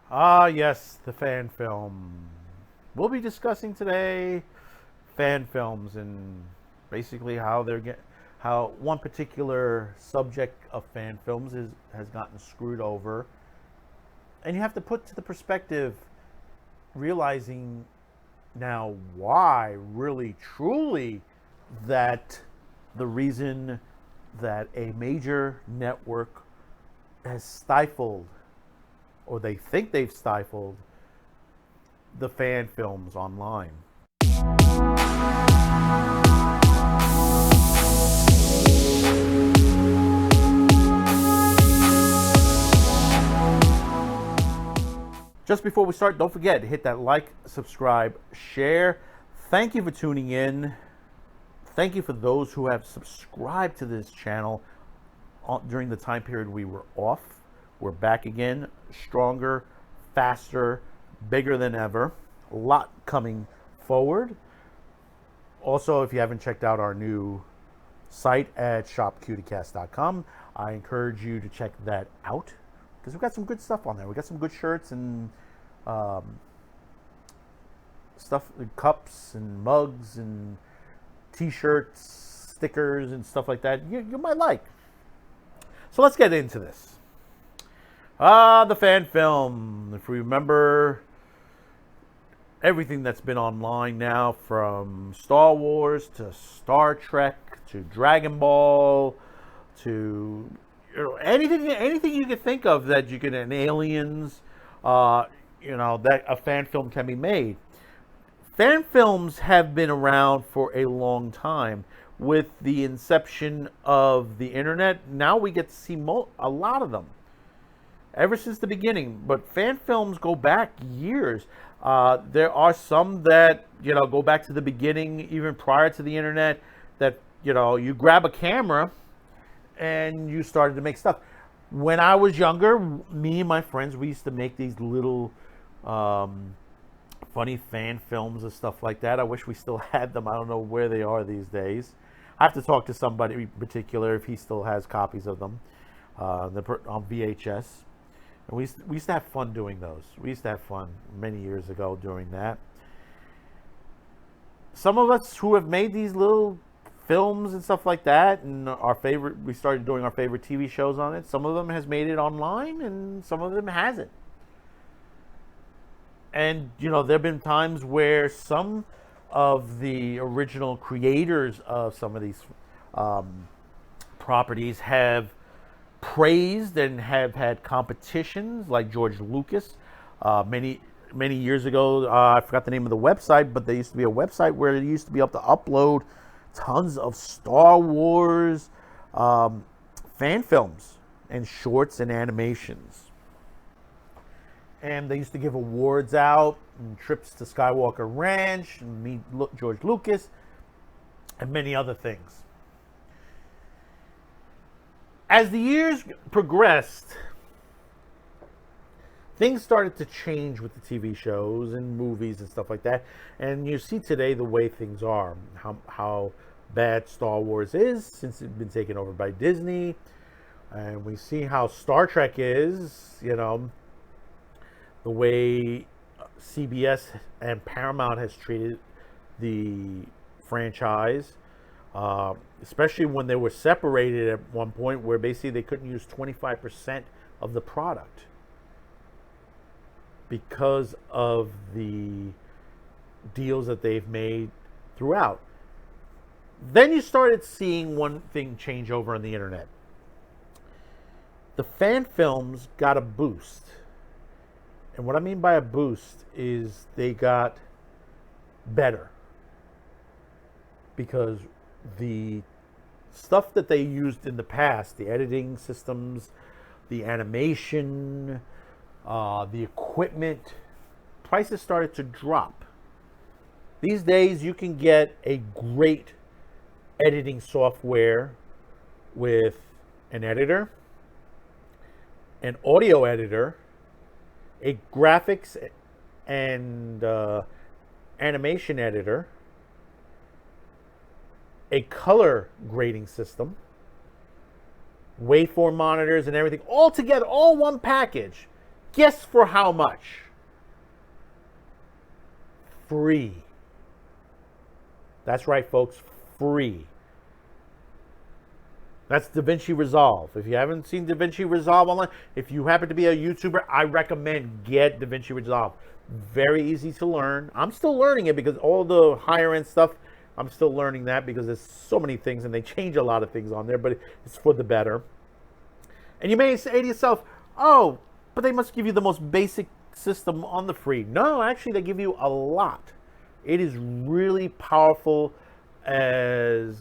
Ah, yes, the fan film. We'll be discussing today fan films and basically how one particular subject of fan films has gotten screwed over. And you have to put to the perspective, realizing now why, really, truly, that the reason that a major network has stifled, or they think they've stifled, the fan films online. Just before we start, don't forget to hit that like, subscribe, share. Thank you for tuning in. Thank you for those who have subscribed to this channel during the time period we were off. We're back again, stronger, faster, bigger than ever. A lot coming forward. Also, if you haven't checked out our new site at shopcuticast.com, I encourage you to check that out because we've got some good stuff on there. We've got some good shirts and stuff, cups and mugs and t-shirts, stickers and stuff like that you might like. So let's get into this. The fan film. If we remember everything that's been online now, from Star Wars to Star Trek to Dragon Ball to anything you could think of that you can, and Aliens, that a fan film can be made. Fan films have been around for a long time. With the inception of the internet, now we get to see a lot of them ever since the beginning. But fan films go back years. There are some that go back to the beginning, even prior to the internet. That you grab a camera and you started to make stuff. When I was younger, me and my friends, we used to make these little funny fan films and stuff like that. I wish we still had them. I don't know where they are these days. I have to talk to somebody in particular if he still has copies of them on VHS. And we used to have fun doing those. We used to have fun many years ago doing that. Some of us who have made these little films and stuff like that, and we started doing our favorite TV shows on it. Some of them has made it online, and some of them hasn't. And there have been times where some of the original creators of some of these properties have praised and have had competitions, like George Lucas. Many years ago, I forgot the name of the website, but there used to be a website where you used to be able to upload tons of Star Wars fan films and shorts and animations. And they used to give awards out and trips to Skywalker Ranch and meet George Lucas and many other things. As the years progressed, things started to change with the TV shows and movies and stuff like that. And you see today the way things are, how bad Star Wars is since it's been taken over by Disney. And we see how Star Trek is, the way CBS and Paramount has treated the franchise, especially when they were separated at one point, where basically they couldn't use 25% of the product because of the deals that they've made throughout. Then you started seeing one thing change over on the internet. The fan films got a boost. And what I mean by a boost is they got better. Because the stuff that they used in the past, the editing systems, the animation, the equipment, prices started to drop. These days you can get a great editing software with an editor, an audio editor, a graphics and animation editor, a color grading system, waveform monitors and everything, all together, all one package, Guess for how much? Free. That's right, folks. Free. That's DaVinci Resolve. If you haven't seen DaVinci Resolve online, if you happen to be a YouTuber, I recommend get DaVinci Resolve. Very easy to learn. I'm still learning it because all the higher end stuff, I'm still learning that because there's so many things and they change a lot of things on there, but it's for the better. And you may say to yourself, oh, but they must give you the most basic system on the free. No, actually, they give you a lot. It is really powerful as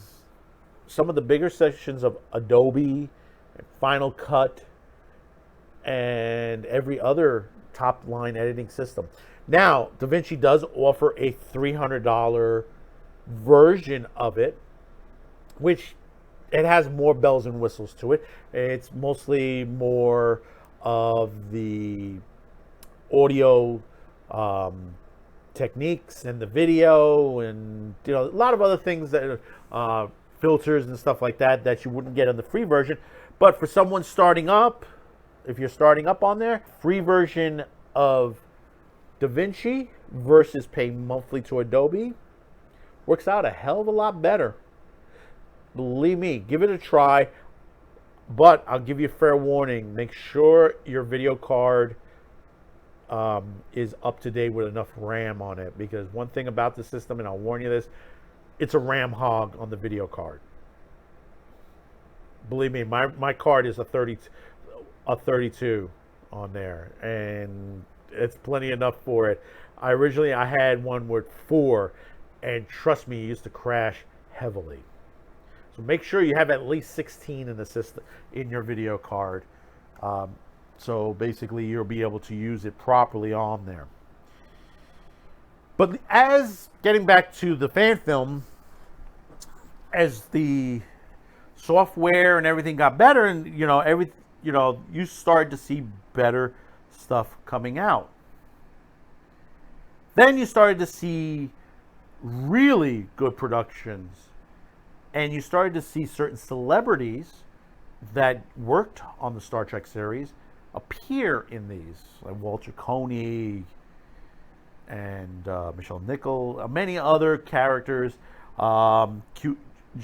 some of the bigger sections of Adobe, Final Cut, and every other top line editing system. Now, DaVinci does offer a $300 version of it, which it has more bells and whistles to it. It's mostly more of the audio techniques and the video and a lot of other things that filters and stuff like that you wouldn't get in the free version. But for someone starting up, if you're starting up on there, free version of DaVinci versus paying monthly to Adobe works out a hell of a lot better. Believe me, give it a try. But I'll give you a fair warning. Make sure your video card is up to date with enough RAM on it. Because one thing about the system, and I'll warn you this, it's a RAM hog on the video card. Believe me, my card is a 32 on there, and it's plenty enough for it. I had one with 4, and trust me, it used to crash heavily. So make sure you have at least 16 in the system in your video card. So basically, you'll be able to use it properly on there. But as getting back to the fan film, as the software and everything got better, and you started to see better stuff coming out. Then you started to see really good productions, and you started to see certain celebrities that worked on the Star Trek series appear in these, like Walter Koenig and Michelle Nichol, many other characters, John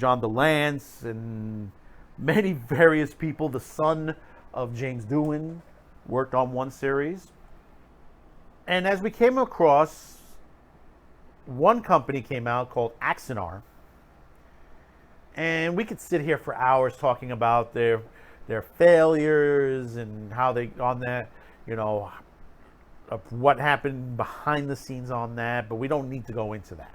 DeLance, and many various people. The son of James Doohan worked on one series. And as we came across, one company came out called Axanar, and we could sit here for hours talking about their failures and how they on that, of what happened behind the scenes on that, but we don't need to go into that.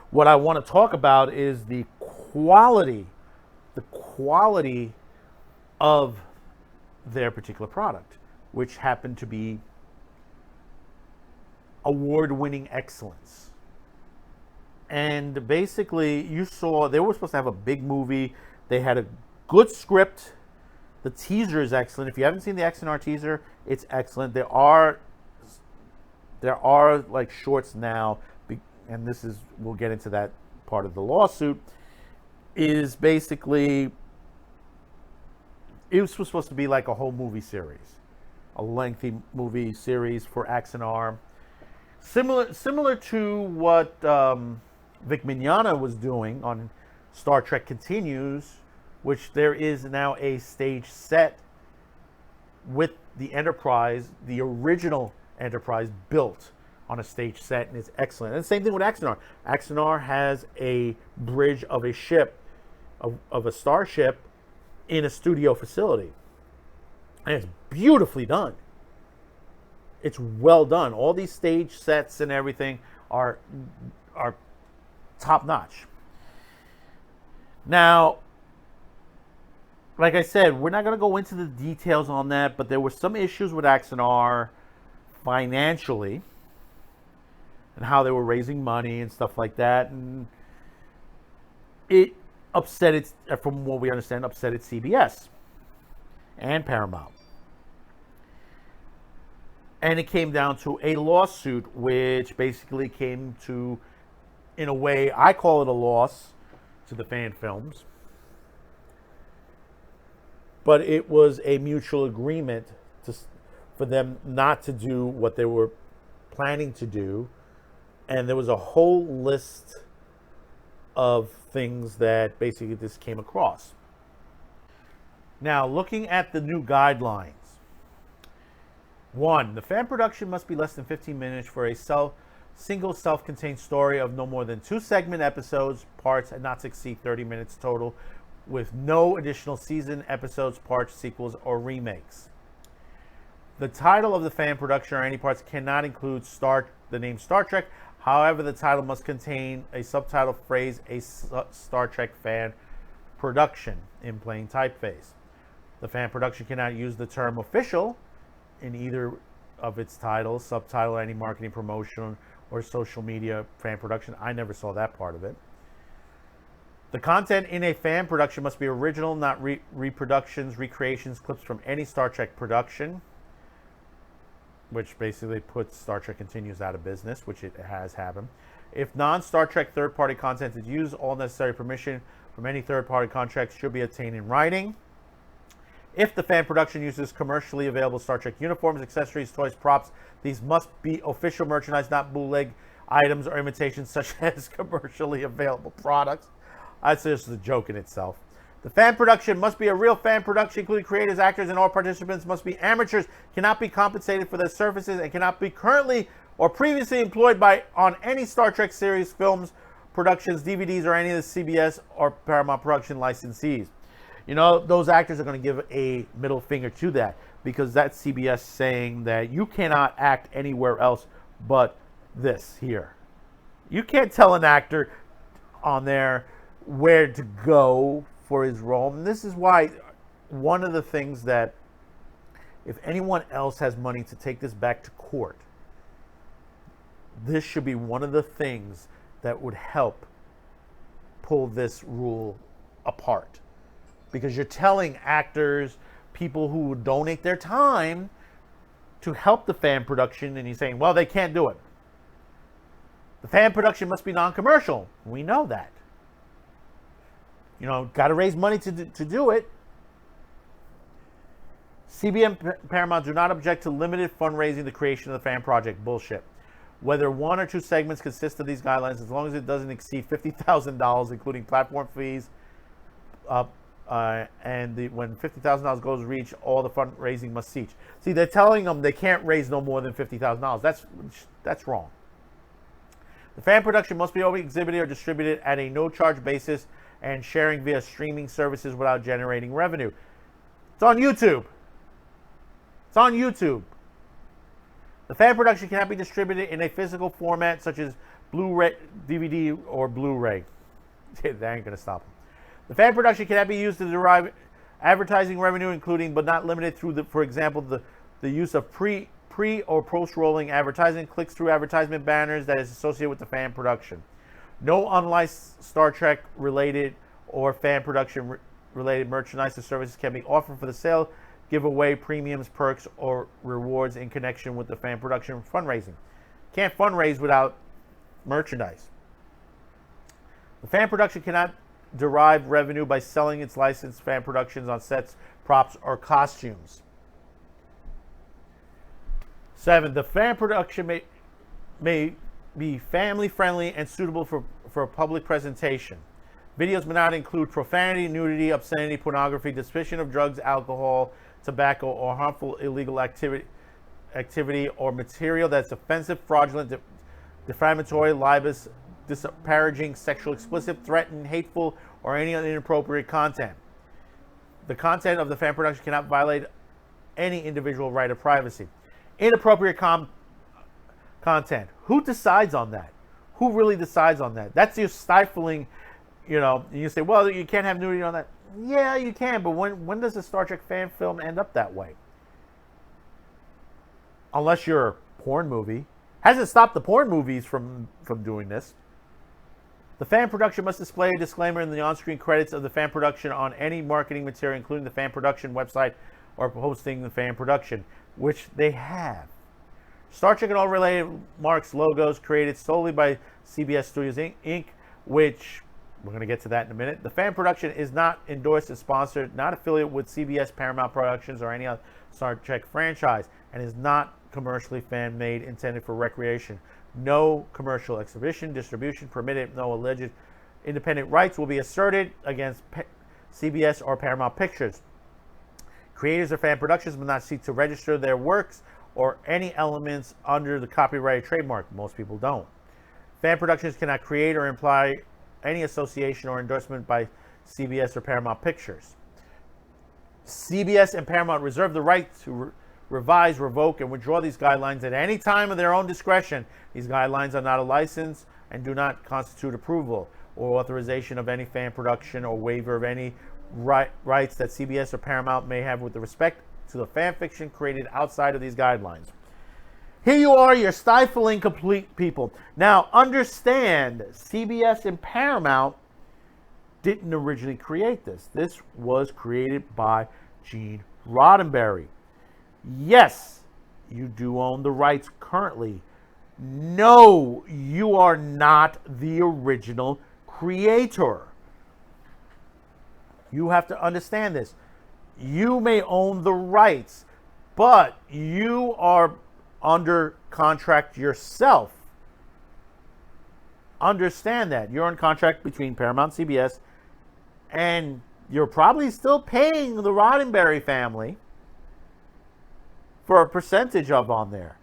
What I want to talk about is the quality of their particular product, which happened to be award-winning excellence. And basically, you saw they were supposed to have a big movie. They had a good script. The teaser is excellent. If you haven't seen the Axanar teaser, it's excellent. There are like shorts now, and we'll get into that part of the lawsuit, is basically, it was supposed to be like a whole movie series, a lengthy movie series for Axanar. Similar to what Vic Mignogna was doing on Star Trek Continues, which there is now a stage set with the Enterprise, the original Enterprise built on a stage set, and it's excellent. And the same thing with Axanar. Axanar has a bridge of a ship, of a starship, in a studio facility. And it's beautifully done. It's well done. All these stage sets and everything are top notch. Now, like I said, we're not going to go into the details on that, but there were some issues with Axanar financially and how they were raising money and stuff like that. And it upset its, from what we understand, upset its CBS and Paramount. And it came down to a lawsuit, which basically came to, in a way, I call it a loss to the fan films. But it was a mutual agreement for them not to do what they were planning to do. And there was a whole list of things that basically this came across. Now, looking at the new guidelines. 1, the fan production must be less than 15 minutes for a single self-contained story of no more than 2 segment episodes, parts, and not to exceed 30 minutes total, with no additional season, episodes, parts, sequels, or remakes. The title of the fan production or any parts cannot include the name Star Trek. However, the title must contain a subtitle phrase, a Star Trek fan production, in plain typeface. The fan production cannot use the term official in either of its titles, subtitle, any marketing promotion, or social media fan production. I never saw that part of it. The content in a fan production must be original, not reproductions, recreations, clips from any Star Trek production, which basically puts Star Trek Continues out of business, which it has happened. If non-Star Trek third-party content is used, all necessary permission from any third-party contracts should be obtained in writing. If the fan production uses commercially available Star Trek uniforms, accessories, toys, props, these must be official merchandise, not bootleg items or imitations such as commercially available products. I'd say this is a joke in itself. The fan production must be a real fan production, including creators, actors, and all participants must be amateurs, cannot be compensated for their services, and cannot be currently or previously employed on any Star Trek series, films, productions, DVDs, or any of the CBS or Paramount production licensees. You know, those actors are going to give a middle finger to that, because that's CBS saying that you cannot act anywhere else but this here. You can't tell an actor on there where to go for his role. And this is why one of the things that, if anyone else has money to take this back to court, this should be one of the things that would help pull this rule apart. Because you're telling actors, people who would donate their time to help the fan production, and you're saying, well, they can't do it. The fan production must be non-commercial. We know that. You know, got to raise money to do it. CBS and Paramount do not object to limited fundraising the creation of the fan project. Bullshit. Whether 1 or 2 segments consist of these guidelines, as long as it doesn't exceed $50,000, including platform fees, when $50,000 goes reach, all the fundraising must cease. See, they're telling them they can't raise no more than $50,000. That's wrong. The fan production must be only exhibited or distributed at a no-charge basis and sharing via streaming services without generating revenue. It's on YouTube. It's on YouTube. The fan production cannot be distributed in a physical format such as Blu-ray, DVD, or Blu-ray. That ain't going to stop them. The fan production cannot be used to derive advertising revenue, including but not limited through, for example, the use of pre or post-rolling advertising, click-through advertisement banners that is associated with the fan production. No unlicensed Star Trek related or fan production related merchandise or services can be offered for the sale, giveaway, premiums, perks, or rewards in connection with the fan production fundraising. Can't fundraise without merchandise. The fan production cannot derive revenue by selling its licensed fan productions on sets, props, or costumes. 7. The fan production may be family friendly and suitable for a public presentation. Videos may not include profanity, nudity, obscenity, pornography, depiction of drugs, alcohol, tobacco, or harmful illegal activity or material that's offensive, fraudulent, defamatory, libelous, disparaging, sexual, explicit, threatening, hateful, or any other inappropriate content. The content of the fan production cannot violate any individual right of privacy. Inappropriate content. Who decides on that? Who really decides on that? That's your stifling, you know, you say, well, you can't have nudity on that. Yeah, you can, but when does a Star Trek fan film end up that way? Unless you're a porn movie. Hasn't stopped the porn movies from doing this. The fan production must display a disclaimer in the on-screen credits of the fan production on any marketing material, including the fan production website or posting the fan production, which they have. Star Trek and all related marks, logos created solely by CBS Studios Inc., which we're going to get to that in a minute. The fan production is not endorsed and sponsored, not affiliated with CBS, Paramount Productions, or any other Star Trek franchise. and is not commercially fan-made, intended for recreation. No commercial exhibition, distribution permitted. No alleged independent rights will be asserted against CBS or Paramount Pictures. Creators of fan productions will not seek to register their works or any elements under the copyrighted trademark. Most people don't. Fan productions cannot create or imply any association or endorsement by CBS or Paramount Pictures. CBS and Paramount reserve the right to revise, revoke, and withdraw these guidelines at any time of their own discretion. These guidelines are not a license and do not constitute approval or authorization of any fan production or waiver of any rights that CBS or Paramount may have with respect to the fan fiction created outside of these guidelines. Here you are, you're stifling complete people. Now, understand, CBS and Paramount didn't originally create this. This was created by Gene Roddenberry. Yes, you do own the rights currently. No, you are not the original creator. You have to understand this. You may own the rights, but you are under contract yourself. Understand that. You're on contract between Paramount and CBS, and you're probably still paying the Roddenberry family for a percentage of on there.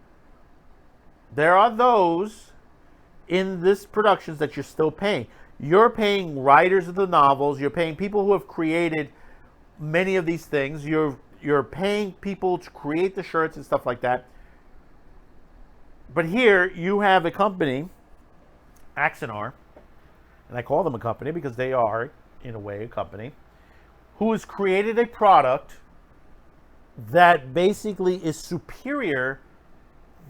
There are those in this productions that you're still paying. You're paying writers of the novels. You're paying people who have created many of these things. You're paying people to create the shirts and stuff like that. But here you have a company, Axanar, and I call them a company because they are, in a way, a company, who has created a product that basically is superior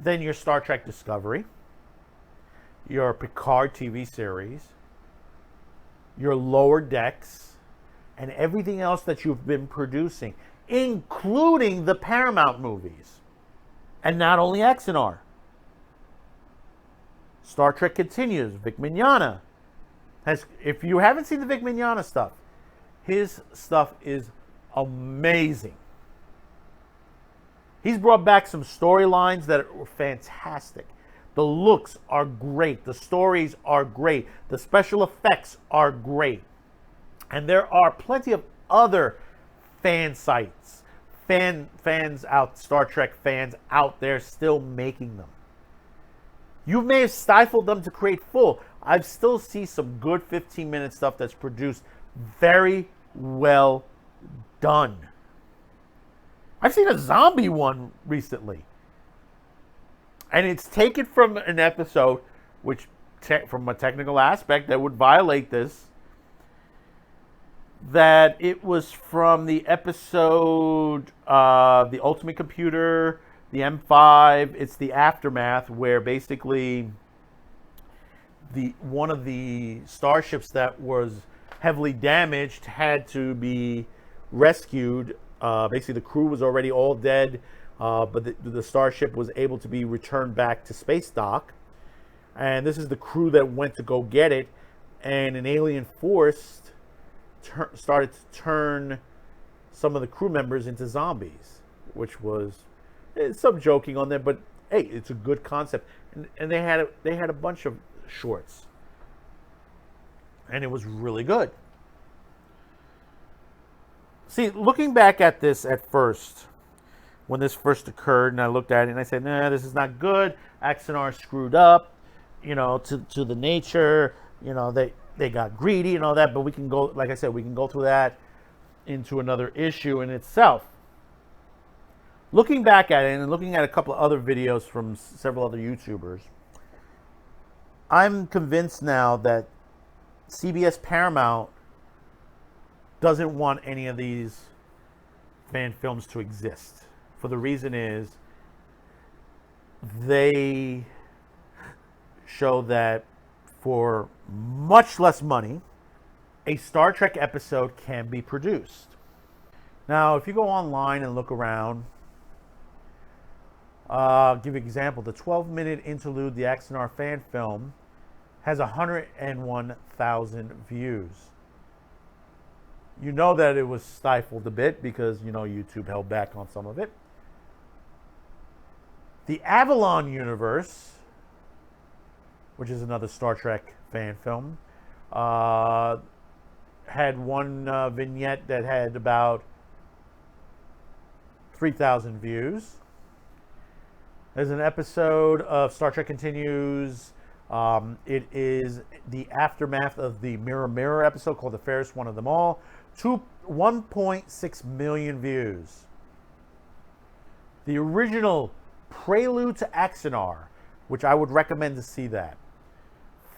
than your Star Trek Discovery, your Picard TV series, your Lower Decks, and everything else that you've been producing, including the Paramount movies. And not only Axanar. Star Trek continues. Vic Mignogna has, if you haven't seen the Vic Mignogna stuff, his stuff is amazing. He's brought back some storylines that are fantastic. The looks are great. The stories are great. The special effects are great. And there are plenty of other fan sites, fans out, Star Trek fans out there still making them. You may have stifled them to create full. I still see some good 15-minute stuff that's produced very well done. I've seen a zombie one recently. And it's taken from an episode, which from a technical aspect that would violate this, that it was from the episode, The Ultimate Computer, the M5. It's the aftermath, where basically one of the starships that was heavily damaged had to be rescued. Basically, the crew was already all dead, but the starship was able to be returned back to space dock. And this is the crew that went to go get it, and an alien force started to turn some of the crew members into zombies, which was some joking on there, but hey, it's a good concept. And they had a bunch of shorts, and it was really good. See, looking back at this at first, when this first occurred, and I looked at it and I said, nah, this is not good. Axanar screwed up, to the nature, they got greedy and all that, but we can go, like I said, we can go through that into another issue in itself. Looking back at it and looking at a couple of other videos from several other YouTubers, I'm convinced now that CBS Paramount doesn't want any of these fan films to exist. For the reason is, they show that for much less money, a Star Trek episode can be produced. Now, if you go online and look around, I'll give you an example. The 12-minute interlude, the Axanar fan film, has 101,000 views. You know that it was stifled a bit because, YouTube held back on some of it. The Avalon universe, which is another Star Trek fan film, had one vignette that had about 3,000 views. There's an episode of Star Trek Continues. It is the aftermath of the Mirror Mirror episode called The Fairest One of Them All. 1.6 million views. The original Prelude to Axanar, which I would recommend to see that.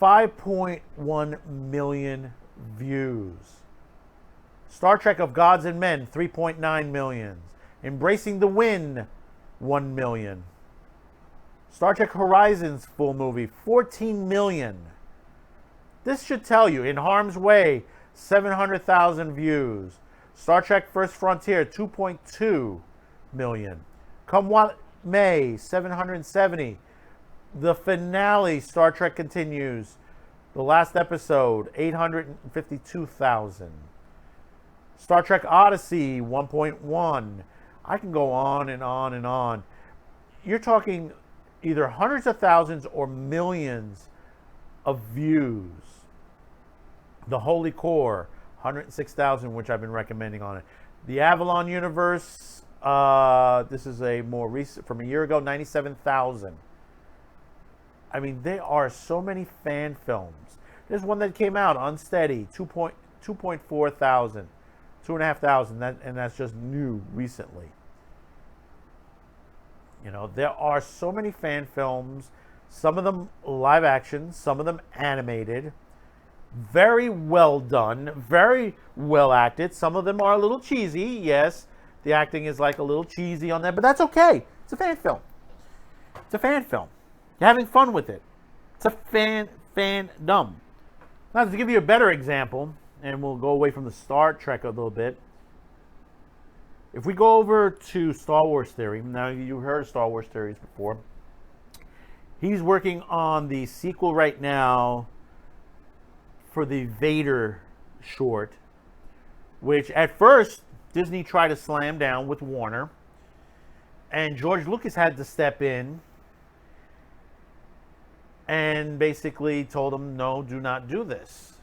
5.1 million views. Star Trek of Gods and Men, 3.9 million. Embracing the Wind, 1 million. Star Trek Horizons full movie, 14 million. This should tell you, In Harm's Way, 700,000 views. Star Trek First Frontier, 2.2 million. Come What May, 770. The finale, Star Trek Continues, the last episode, 852,000. Star Trek Odyssey, 1.1. I can go on and on and on. You're talking either hundreds of thousands or millions of views. The Holy Core, 106,000, which I've been recommending on it. The Avalon universe, this is a more recent, from a year ago, 97,000. I mean, there are so many fan films. There's one that came out, Unsteady, 2.4 thousand, 2,500, and that's just new recently. You know, there are so many fan films, some of them live action, some of them animated, very well done, very well acted. Some of them are a little cheesy, yes. The acting is like a little cheesy on that, but that's okay. It's a fan film. It's a fan film. You're having fun with it. It's a fandom. Now, to give you a better example, and we'll go away from the Star Trek a little bit. If we go over to Star Wars Theory, now you've heard of Star Wars Theories before. He's working on the sequel right now for the Vader short, which at first Disney tried to slam down with Warner, and George Lucas had to step in and basically told him, no, do not do this.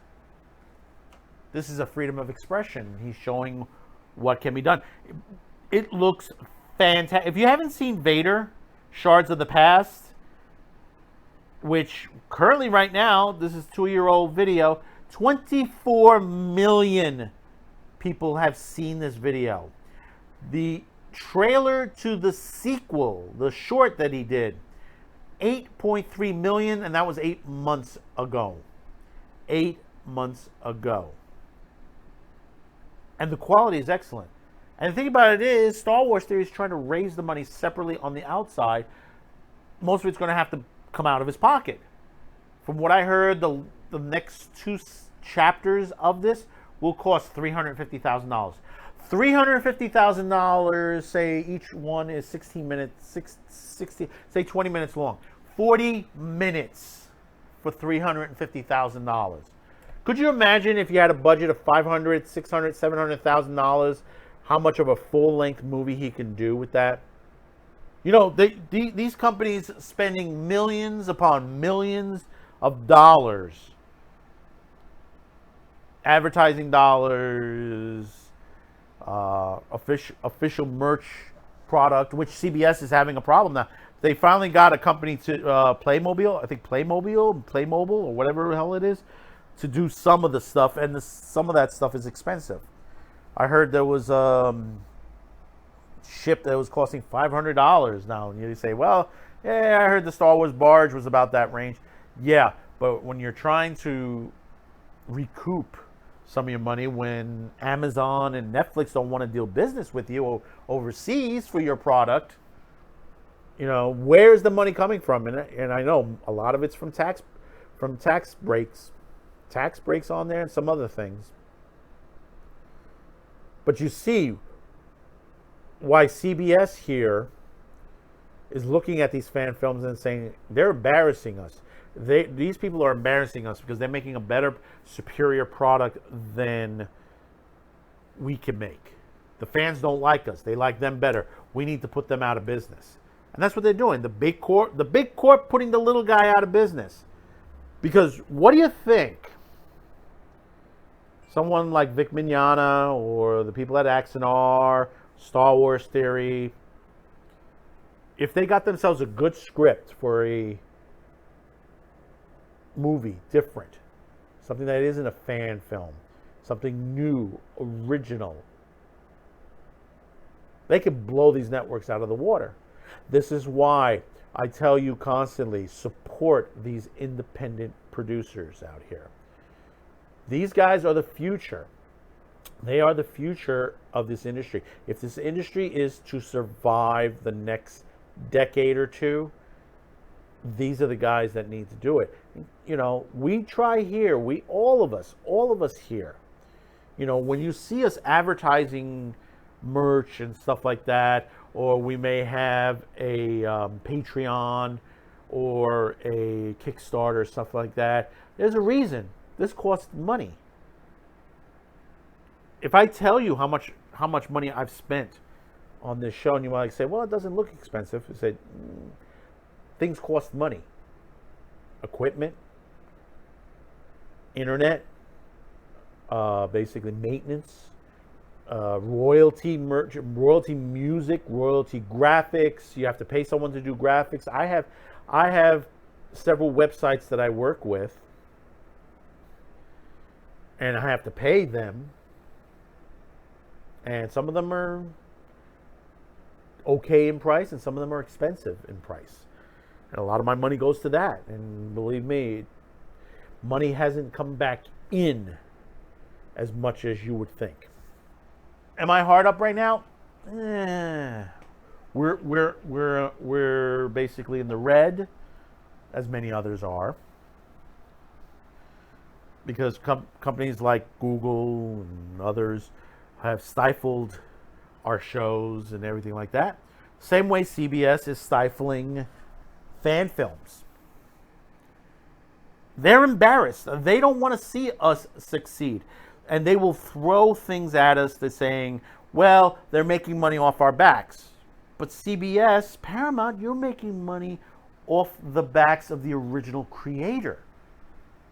This is a freedom of expression. He's showing what can be done. It looks fantastic. If you haven't seen Vader, Shards of the Past, which currently right now, this is a 2-year-old video, 24 million people have seen this video. The trailer to the sequel, the short that he did, 8.3 million, and that was 8 months ago. 8 months ago. And the quality is excellent. And the thing about it is, Star Wars Theory is trying to raise the money separately on the outside. Most of it's going to have to come out of his pocket. From what I heard, the next 2 chapters of this will cost $350,000. $350,000, say each one is 16 minutes, 60, say 20 minutes long. 40 minutes for $350,000. Could you imagine if you had a budget of $500,000, $600,000, $700,000, how much of a full-length movie he can do with that? You know, these companies spending millions upon millions of dollars, advertising dollars, official merch product, which CBS is having a problem now. They finally got a company to Playmobil, I think Playmobile, or whatever the hell it is, to do some of the stuff, and some of that stuff is expensive. I heard there was a ship that was costing $500 now. And you say, well, yeah, I heard the Star Wars barge was about that range. Yeah, but when you're trying to recoup some of your money, when Amazon and Netflix don't want to deal business with you overseas for your product, you know, where's the money coming from? And I know a lot of it's from tax breaks on there and some other things. But you see why CBS here is looking at these fan films and saying they're embarrassing us. These people are embarrassing us because they're making a better, superior product than we can make. The fans don't like us. They like them better. We need to put them out of business. And that's what they're doing. The big corp putting the little guy out of business. Because what do you think? Someone like Vic Mignogna or the people at Axanar, Star Wars Theory, if they got themselves a good script for a movie, different, something that isn't a fan film, something new, original, they could blow these networks out of the water. This is why I tell you constantly, support these independent producers out here. These guys are the future. They are the future of this industry. If this industry is to survive the next decade or two, these are the guys that need to do it. You know, we try here, all of us here. You know, when you see us advertising merch and stuff like that, or we may have a Patreon or a Kickstarter, stuff like that, there's a reason. This costs money. If I tell you how much money I've spent on this show, and you might say, well, it doesn't look expensive. I say, things cost money. Equipment, internet, basically maintenance, royalty music, royalty graphics. You have to pay someone to do graphics. I have several websites that I work with, and I have to pay them. And some of them are okay in price, and some of them are expensive in price. And a lot of my money goes to that. And believe me, money hasn't come back in as much as you would think. Am I hard up right now? We're basically in the red, as many others are, because companies like Google and others have stifled our shows and everything like that. Same way CBS is stifling fan films. They're embarrassed. They don't want to see us succeed. And they will throw things at us that's saying, well, they're making money off our backs. But CBS, Paramount, you're making money off the backs of the original creator.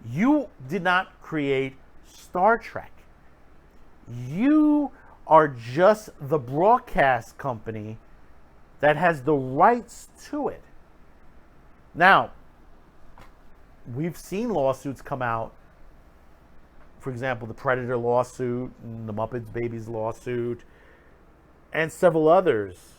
You did not create Star Trek. You are just the broadcast company that has the rights to it. Now, we've seen lawsuits come out. For example, the Predator lawsuit, and the Muppets Babies lawsuit, and several others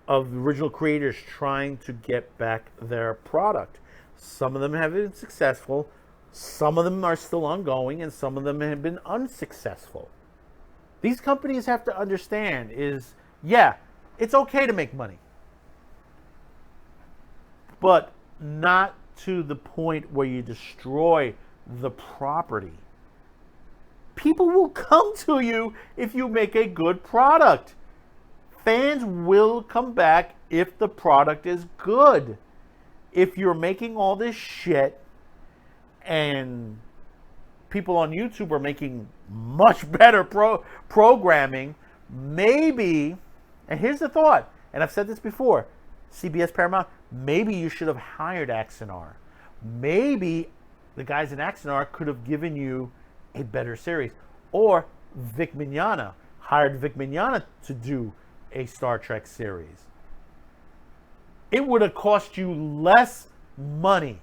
of the original creators trying to get back their product. Some of them have been successful. Some of them are still ongoing, and some of them have been unsuccessful. These companies have to understand is, yeah, it's okay to make money, but not to the point where you destroy the property. People will come to you if you make a good product. Fans will come back if the product is good. If you're making all this shit and people on YouTube are making much better programming, maybe, and here's the thought, and I've said this before, CBS, Paramount, maybe you should have hired Axanar. Maybe the guys in Axanar could have given you a better series. Or Vic Mignogna, hired Vic Mignogna to do a Star Trek series. It would have cost you less money.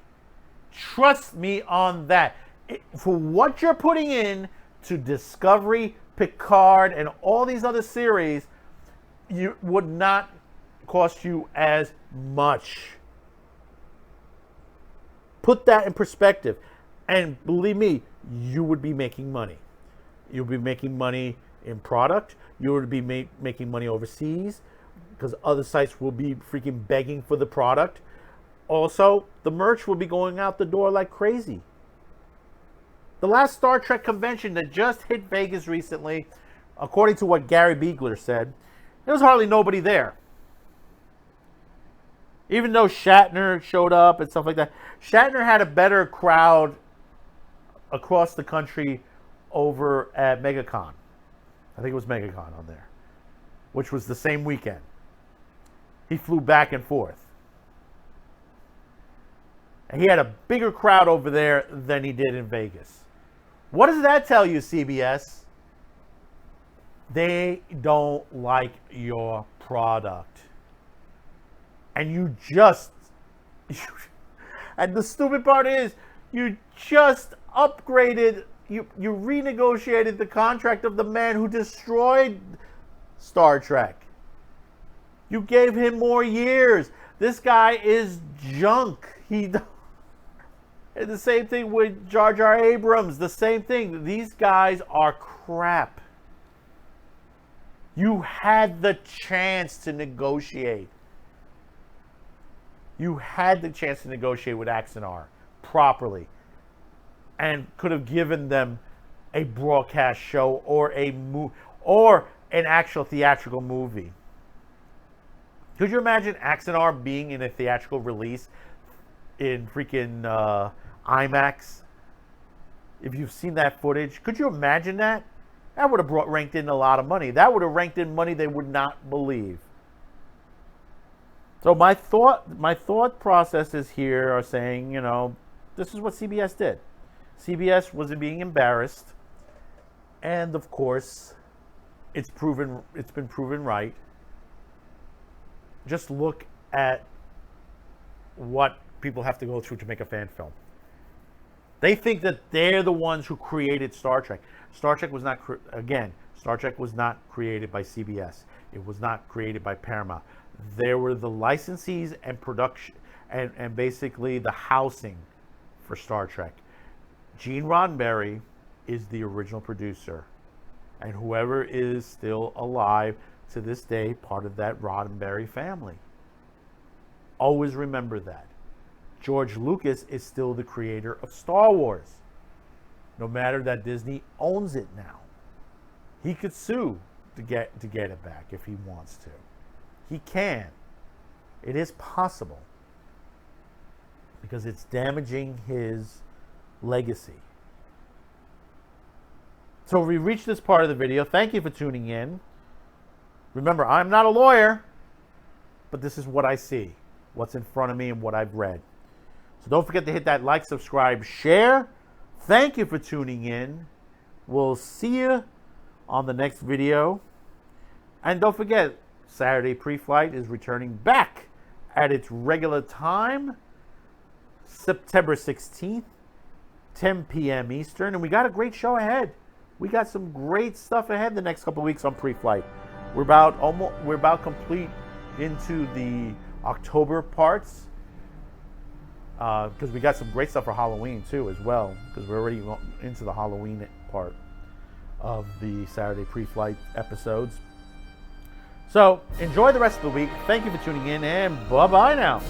Trust me on that. For what you're putting in to Discovery, Picard, and all these other series, you would not cost you as much. Put that in perspective. And believe me, you would be making money. You'll be making money in product. You would be making money overseas because other sites will be freaking begging for the product. Also, the merch will be going out the door like crazy. The last Star Trek convention that just hit Vegas recently, according to what Gary Beegler said, there was hardly nobody there. Even though Shatner showed up and stuff like that, Shatner had a better crowd across the country over at MegaCon. I think it was MegaCon on there, which was the same weekend. he flew back and forth. And he had a bigger crowd over there than he did in Vegas. What does that tell you, CBS? They don't like your product. And you just... And the stupid part is, you just upgraded, you renegotiated the contract of the man who destroyed Star Trek. You gave him more years. This guy is junk. And the same thing with Jar Jar Abrams. The same thing. These guys are crap. You had the chance to negotiate. You had the chance to negotiate with Axanar properly and could have given them a broadcast show or or an actual theatrical movie. Could you imagine Axanar being in a theatrical release in freaking IMAX? If you've seen that footage, could you imagine that? That would have ranked in a lot of money. That would have ranked in money they would not believe. So my thought processes here are saying, this is what CBS did. CBS wasn't being embarrassed, and of course, it's been proven right. Just look at what people have to go through to make a fan film. They think that they're the ones who created Star Trek. Star Trek was not created by CBS. It was not created by Paramount. There were the licensees and production and basically the housing for Star Trek. Gene Roddenberry is the original producer, and whoever is still alive to this day, part of that Roddenberry family. Always remember that. George Lucas is still the creator of Star Wars, no matter that Disney owns it now. He could sue to get it back if he wants to. He can. It is possible, because it's damaging his legacy. So we reached this part of the video. Thank you for tuning in. Remember, I'm not a lawyer, but this is what I see, what's in front of me and what I've read. So don't forget to hit that like, subscribe, share. Thank you for tuning in. We'll see you on the next video. And don't forget, Saturday Pre-Flight is returning back at its regular time, September 16th, 10 p.m. Eastern. And we got a great show ahead. We got some great stuff ahead the next couple of weeks on Pre-Flight. We're about complete into the October parts, because we got some great stuff for Halloween too as well, because we're already into the Halloween part of the Saturday Pre-Flight episodes. So enjoy the rest of the week. Thank you for tuning in, and bye-bye now.